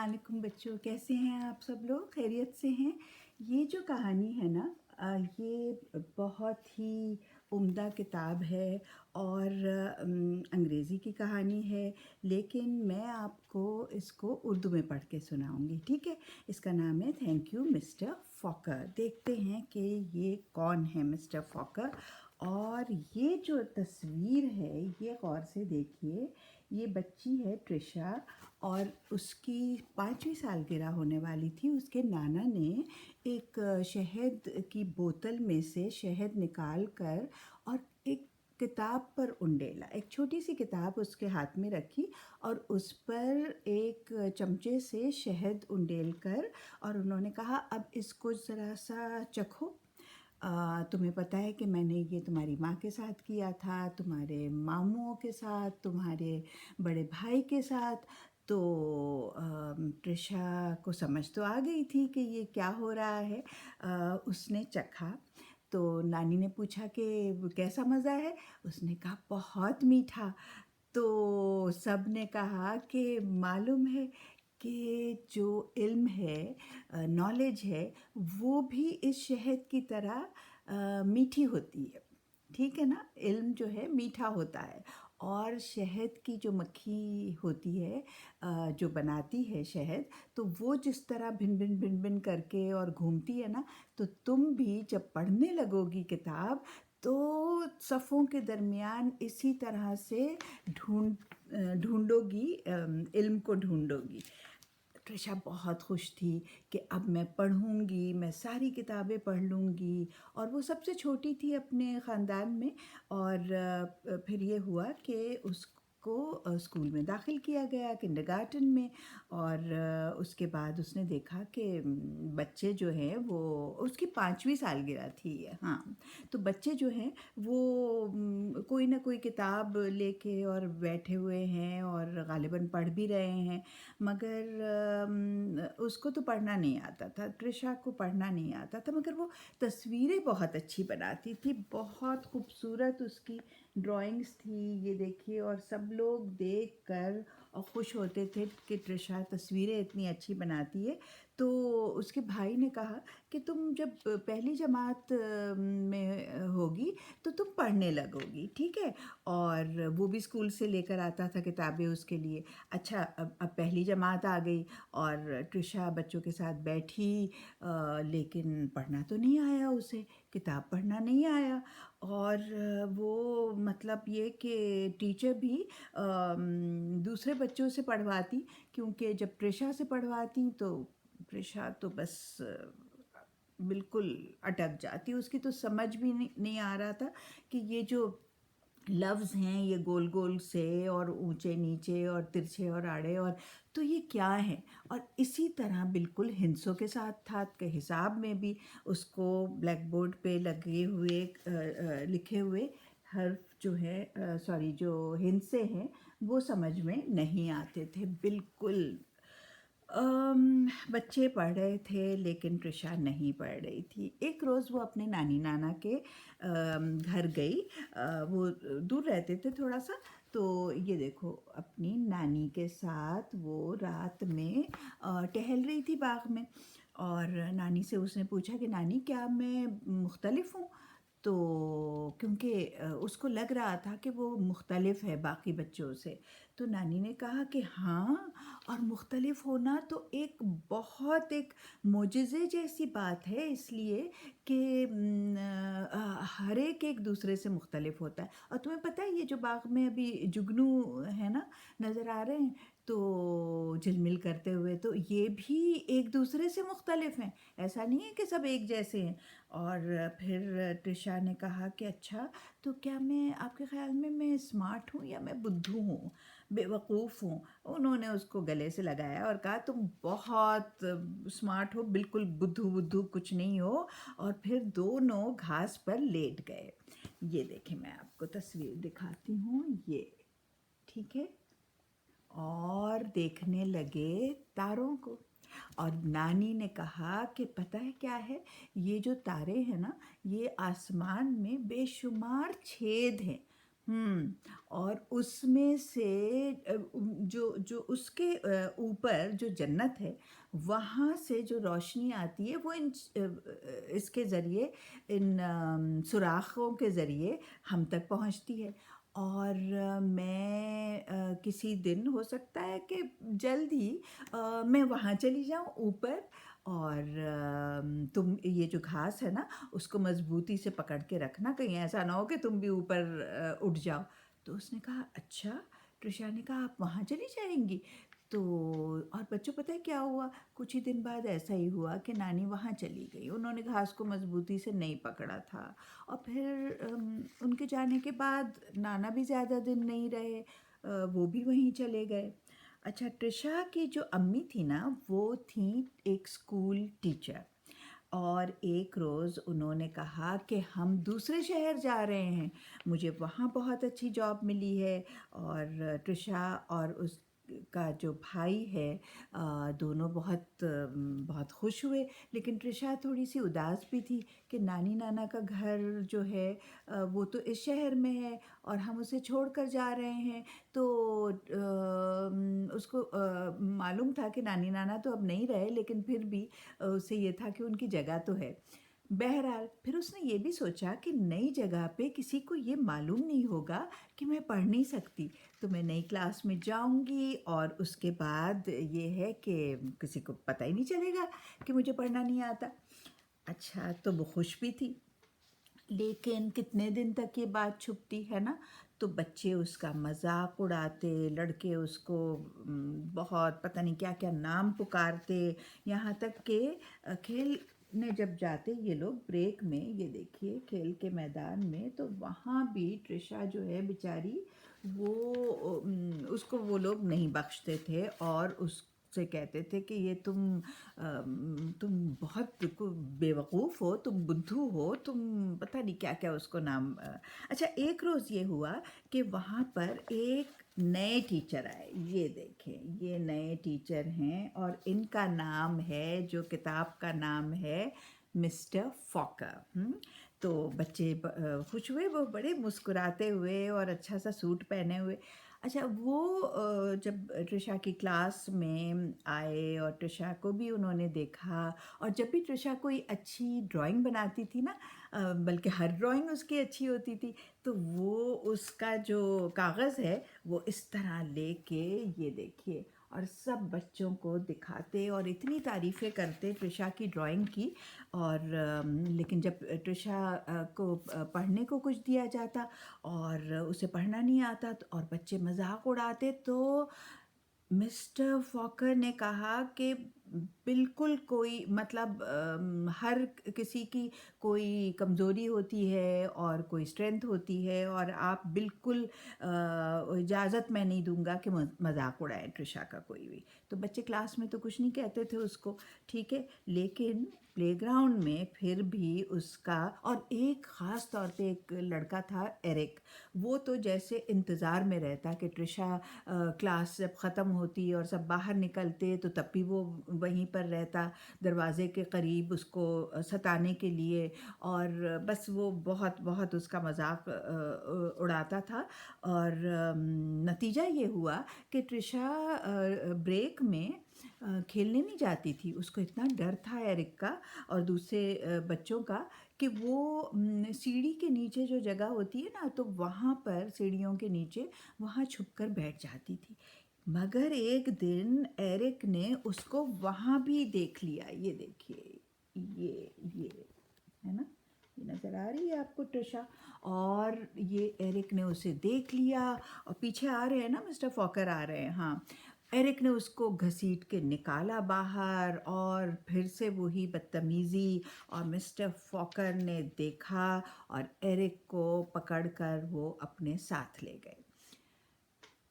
अस्सलामुअलैकुम बच्चों, कैसे हैं आप सब लोग? खैरियत से हैं? ये जो कहानी है ना, ये बहुत ही उम्दा किताब है और अंग्रेज़ी की कहानी है, लेकिन मैं आपको इसको उर्दू में पढ़ के सुनाऊंगी, ठीक है? इसका नाम है थैंक यू मिस्टर फॉकर। देखते हैं कि ये कौन है मिस्टर फॉकर। और ये जो तस्वीर है, ये गौर से देखिए। ये बच्ची है ट्रिशा, और उसकी 5वीं सालगिरह होने वाली थी। उसके नाना ने एक शहद की बोतल में से शहद निकाल कर और एक किताब पर उंडेला, एक छोटी सी किताब उसके हाथ में रखी और उस पर एक चमचे से शहद उंडेल कर, और उन्होंने कहा अब इसको ज़रा सा चखो। तुम्हें पता है कि मैंने ये तुम्हारी माँ के साथ किया था, तुम्हारे मामूओं के साथ, तुम्हारे बड़े भाई के साथ। तो ट्रिशा को समझ तो आ गई थी कि ये क्या हो रहा है। उसने चखा तो नानी ने पूछा कि कैसा मज़ा है। उसने कहा बहुत मीठा। तो सब ने कहा कि मालूम है कि जो इल्म है, नॉलेज है, वो भी इस शहद की तरह मीठी होती है। ठीक है ना? इल्म जो है मीठा होता है। और शहद की जो मक्खी होती है, जो बनाती है शहद, तो वो जिस तरह भिन भिन भिन भिन करके और घूमती है ना, तो तुम भी जब पढ़ने लगोगी किताब, तो सफ़ों के दरमियान इसी तरह से ढूंढोगी, इल्म को ढूंढोगी। ट्रिशा बहुत खुश थी कि अब मैं पढ़ूंगी, मैं सारी किताबें पढ़ लूँगी। और वो सबसे छोटी थी अपने ख़ानदान में। और फिर ये हुआ कि उसको स्कूल में दाखिल किया गया, किंडरगार्टन में। और उसके बाद उसने देखा कि बच्चे जो हैं वो, उसकी 5वीं सालगिरह थी ये, हाँ। तो बच्चे जो हैं वो कोई ना कोई किताब लेके और बैठे हुए हैं और गालिबन पढ़ भी रहे हैं, मगर उसको तो पढ़ना नहीं आता था। ट्रिशा को पढ़ना नहीं आता था, मगर वो तस्वीरें बहुत अच्छी बनाती थी। बहुत खूबसूरत उसकी ड्राइंग्स थी, ये देखिए। और सब लोग देख कर और खुश होते थे कि ट्रिशा तस्वीरें इतनी अच्छी बनाती है। तो उसके भाई ने कहा कि तुम जब पहली जमात में होगी तो तुम पढ़ने लगोगी, ठीक है? और वो भी स्कूल से लेकर आता था किताबें उसके लिए। अच्छा, अब पहली जमात आ गई और ट्रिशा बच्चों के साथ बैठी, लेकिन पढ़ना तो नहीं आया उसे, किताब पढ़ना नहीं आया। और वो मतलब ये कि टीचर भी दूसरे बच्चों से पढ़वाती, क्योंकि जब ट्रिशा से पढ़वाती तो ट्रिशा तो बस बिल्कुल अटक जाती। उसकी तो समझ भी नहीं आ रहा था कि ये जो लफ्ज़ हैं, ये गोल गोल से और ऊंचे नीचे और तिरछे और आड़े, और तो ये क्या है। और इसी तरह बिल्कुल हिंसों के साथ था कि हिसाब में भी उसको ब्लैक बोर्ड पे लगे हुए लिखे हुए हर्फ जो है, सॉरी, जो हिंसे हैं, वो समझ में नहीं आते थे बिल्कुल। बच्चे पढ़ रहे थे लेकिन ट्रिशा नहीं पढ़ रही थी। एक रोज़ वो अपने नानी नाना के घर गई। वो दूर रहते थे थोड़ा सा। तो ये देखो, अपनी नानी के साथ वो रात में टहल रही थी बाग में। और नानी से उसने पूछा कि नानी, क्या मैं मुख्तलिफ हूँ? तो क्योंकि उसको लग रहा था कि वो मुख्तलिफ है बाकी बच्चों से। तो नानी ने कहा कि हाँ, और मुख्तलिफ होना तो एक बहुत एक मोजज़े जैसी बात है, इसलिए कि हर एक दूसरे से मुख्तलिफ होता है। और तुम्हें पता है, ये जो बाग में अभी जुगनू है ना, नज़र आ रहे हैं, तो झिलमिल करते हुए, तो ये भी एक दूसरे से मुख्तलिफ हैं। ऐसा नहीं है कि सब एक जैसे हैं। और फिर ट्रिशा ने कहा कि अच्छा, तो क्या मैं, आपके ख़्याल में मैं स्मार्ट हूँ या मैं बुद्धू हूँ, बेवकूफ़ हूँ? उन्होंने उसको गले से लगाया और कहा तुम बहुत स्मार्ट हो, बिल्कुल बुद्धू बुद्धू कुछ नहीं हो। और फिर दोनों घास पर लेट गए। ये देखें, मैं आपको तस्वीर दिखाती हूँ, ये, ठीक है? और देखने लगे तारों को। और नानी ने कहा कि पता है क्या है, ये जो तारे हैं ना, ये आसमान में बेशुमार छेद हैं। और उसमें से जो जो उसके ऊपर जो जन्नत है, वहाँ से जो रोशनी आती है वो इसके ज़रिए, इन सुराखों के ज़रिए हम तक पहुँचती है। और मैं किसी दिन हो सकता है कि जल्द ही मैं वहाँ चली जाऊँ ऊपर, और तुम ये जो घास है ना, उसको मज़बूती से पकड़ के रखना, कहीं ऐसा ना हो कि तुम भी ऊपर उठ जाओ। तो उसने कहा, अच्छा। ट्रिशा ने कहा, आप वहाँ चली जाएँगी? तो और बच्चों, पता है क्या हुआ? कुछ ही दिन बाद ऐसा ही हुआ कि नानी वहाँ चली गई। उन्होंने घास को मज़बूती से नहीं पकड़ा था, और फिर उनके जाने के बाद नाना भी ज़्यादा दिन नहीं रहे, वो भी वहीं चले गए। अच्छा, ट्रिशा की जो अम्मी थी ना, वो थी एक स्कूल टीचर। और एक रोज़ उन्होंने कहा कि हम दूसरे शहर जा रहे हैं, मुझे वहाँ बहुत अच्छी जॉब मिली है। और ट्रिशा और उसका जो भाई है, दोनों बहुत खुश हुए। लेकिन ट्रिशा थोड़ी सी उदास भी थी कि नानी नाना का घर जो है, वो तो इस शहर में है और हम उसे छोड़ कर जा रहे हैं। तो उसको मालूम था कि नानी नाना तो अब नहीं रहे, लेकिन फिर भी उसे ये था कि उनकी जगह तो है। बहरहाल फिर उसने ये भी सोचा कि नई जगह पे किसी को ये मालूम नहीं होगा कि मैं पढ़ नहीं सकती, तो मैं नई क्लास में जाऊंगी, और उसके बाद ये है कि किसी को पता ही नहीं चलेगा कि मुझे पढ़ना नहीं आता। अच्छा, तो वो खुश भी थी। लेकिन कितने दिन तक ये बात छुपती है ना? तो बच्चे उसका मज़ाक उड़ाते, लड़के उसको बहुत पता नहीं क्या-क्या नाम पुकारते, यहाँ तक कि खेलने जब जाते ये लोग ब्रेक में, ये देखिए खेल के मैदान में, तो वहाँ भी ट्रिशा जो है बेचारी, वो उसको वो लोग नहीं बख्शते थे, और उससे कहते थे कि ये तुम बहुत बेवकूफ़ हो, तुम बुद्धू हो, तुम पता नहीं क्या-क्या उसको नाम अच्छा, एक रोज़ ये हुआ कि वहाँ पर एक नए टीचर आए। ये देखें, ये नए टीचर हैं, और इनका नाम है, जो किताब का नाम है, मिस्टर फॉकर। तो बच्चे खुश हुए, वो बड़े मुस्कुराते हुए और अच्छा-सा सूट पहने हुए। अच्छा, वो जब ट्रिशा की क्लास में आए और ट्रिशा को भी उन्होंने देखा, और जब भी ट्रिशा कोई अच्छी ड्राइंग बनाती थी ना, बल्कि हर ड्राइंग उसकी अच्छी होती थी, तो वो उसका जो कागज़ है, वो इस तरह लेके, ये देखिए, और सब बच्चों को दिखाते और इतनी तारीफ़ें करते ट्रिशा की ड्राइंग की। और लेकिन जब ट्रिशा को पढ़ने को कुछ दिया जाता और उसे पढ़ना नहीं आता, तो और बच्चे मजाक उड़ाते, तो मिस्टर फॉकर ने कहा कि बिल्कुल कोई मतलब हर किसी की कोई कमज़ोरी होती है और कोई स्ट्रेंथ होती है, और आप बिल्कुल इजाज़त मैं नहीं दूंगा कि मजाक उड़ाए ट्रिशा का कोई भी। तो बच्चे क्लास में तो कुछ नहीं कहते थे उसको, ठीक है, लेकिन प्लेग्राउंड में फिर भी उसका, और एक ख़ास तौर पे एक लड़का था, एरिक। वो तो जैसे इंतज़ार में रहता कि ट्रिशा क्लास जब ख़त्म होती और सब बाहर निकलते, तो तब भी वो वहीं पर रहता, दरवाज़े के करीब उसको सताने के लिए, और बस वो बहुत बहुत उसका मजाक उड़ाता था। और नतीजा ये हुआ कि ट्रिशा ब्रेक में खेलने नहीं जाती थी। उसको इतना डर था एरिक का और दूसरे बच्चों का, कि वो सीढ़ी के नीचे जो जगह होती है ना, तो वहाँ पर सीढ़ियों के नीचे वहाँ छुपकर बैठ जाती थी। मगर एक दिन एरिक ने उसको वहाँ भी देख लिया। ये देखिए, ये है ना, ये नज़र आ रही है आपको ट्रिशा? और ये एरिक ने उसे देख लिया, और पीछे आ रहे हैं ना, मिस्टर फॉकर आ रहे हैं, हाँ। एरिक ने उसको घसीट के निकाला बाहर, और फिर से वही बदतमीज़ी, और मिस्टर फॉकर ने देखा और एरिक को पकड़कर वो अपने साथ ले गए।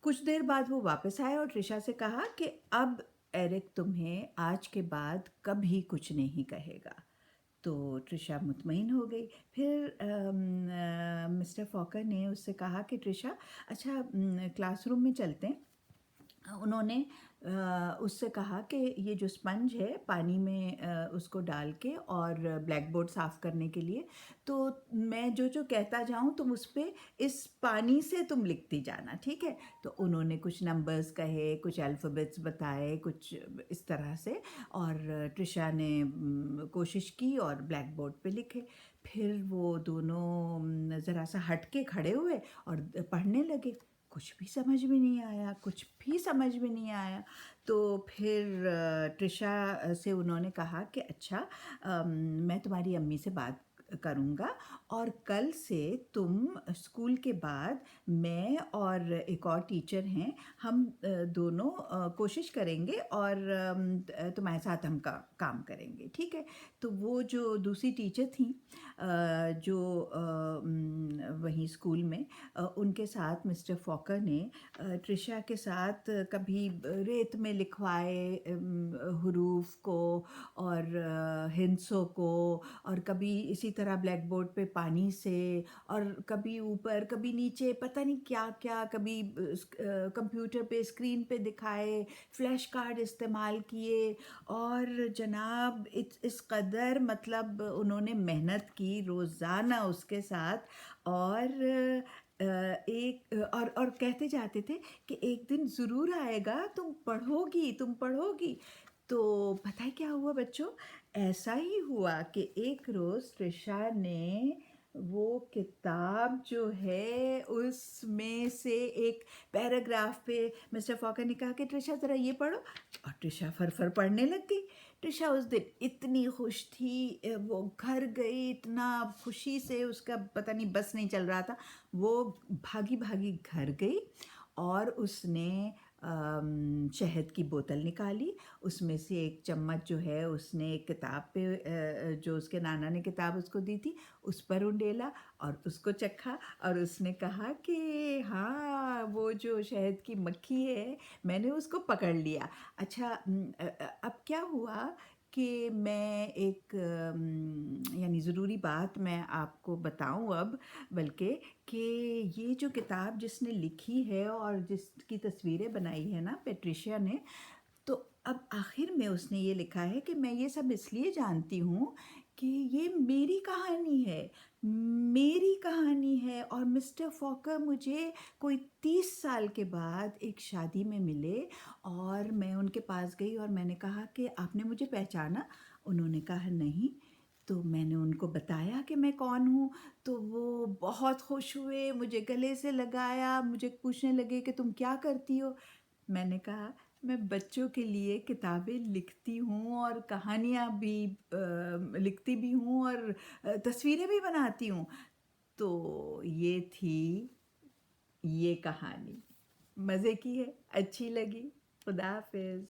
कुछ देर बाद वो वापस आया और ट्रिशा से कहा कि अब एरिक तुम्हें आज के बाद कभी कुछ नहीं कहेगा। तो ट्रिशा मुतमईन हो गई। फिर मिस्टर फॉकर ने उससे कहा कि ट्रिशा, अच्छा, क्लासरूम में चलते हैं। उन्होंने उससे कहा कि ये जो स्पंज है पानी में उसको डाल के और ब्लैक बोर्ड साफ़ करने के लिए, तो मैं जो-जो कहता जाऊँ तुम उस पे इस पानी से तुम लिखती जाना, ठीक है? तो उन्होंने कुछ नंबर्स कहे, कुछ अल्फ़ाबेट्स बताए, कुछ इस तरह से और ट्रिशा ने कोशिश की और ब्लैक बोर्ड पे लिखे। फिर वो दोनों ज़रा-सा हट के खड़े हुए और पढ़ने लगे। कुछ भी समझ में नहीं आया, कुछ भी समझ में नहीं आया। तो फिर ट्रिशा से उन्होंने कहा कि अच्छा मैं तुम्हारी अम्मी से बात करूँगा और कल से तुम स्कूल के बाद मैं और एक और टीचर हैं, हम दोनों कोशिश करेंगे और तुम्हारे साथ हम काम करेंगे, ठीक है? तो वो जो दूसरी टीचर थीं जो वहीं स्कूल में उनके साथ मिस्टर फॉकर ने ट्रिशा के साथ कभी रेत में लिखवाए हुरूफ को और हिंसों को और कभी इसी तरह ब्लैक बोर्ड पे पानी से और कभी ऊपर कभी नीचे पता नहीं क्या-क्या कभी कंप्यूटर पे स्क्रीन पे दिखाए, फ्लैश कार्ड इस्तेमाल किए और जनाब इस कदर मतलब उन्होंने मेहनत की रोज़ाना उसके साथ और और कहते जाते थे कि एक दिन ज़रूर आएगा, तुम पढ़ोगी। तो पता है क्या हुआ बच्चों? ऐसा ही हुआ कि एक रोज़ त्रिशा ने वो किताब जो है उसमें से एक पैराग्राफ पे मिस्टर फॉकर ने कहा कि त्रिशा ज़रा ये पढ़ो और त्रिशा फर पढ़ने लग गई। त्रिशा उस दिन इतनी खुश थी वो घर गई इतना खुशी से उसका पता नहीं बस नहीं चल रहा था। वो भागी-भागी घर गई और उसने शहद की बोतल निकाली, उसमें से एक चम्मच जो है उसने एक किताब पे जो उसके नाना ने किताब उसको दी थी, उस पर उंडेला और उसको चखा और उसने कहा कि हाँ, वो जो शहद की मक्खी है, मैंने उसको पकड़ लिया। अच्छा अब क्या हुआ कि मैं एक यानी ज़रूरी बात मैं आपको बताऊँ अब बल्कि कि ये जो किताब जिसने लिखी है और जिसकी तस्वीरें बनाई है ना पेट्रिशिया ने, तो अब आखिर में उसने ये लिखा है कि मैं ये सब इसलिए जानती हूँ कि ये मेरी कहानी है और मिस्टर फॉकर मुझे कोई 30 साल के बाद एक शादी में मिले और मैं उनके पास गई और मैंने कहा कि आपने मुझे पहचाना? उन्होंने कहा नहीं। तो मैंने उनको बताया कि मैं कौन हूँ, तो वो बहुत खुश हुए, मुझे गले से लगाया, मुझे पूछने लगे कि तुम क्या करती हो? मैंने कहा मैं बच्चों के लिए किताबें लिखती हूँ और कहानियाँ भी लिखती भी हूँ और तस्वीरें भी बनाती हूँ। तो ये थी ये कहानी। मज़े की है, अच्छी लगी। खुदा हाफ़िज़।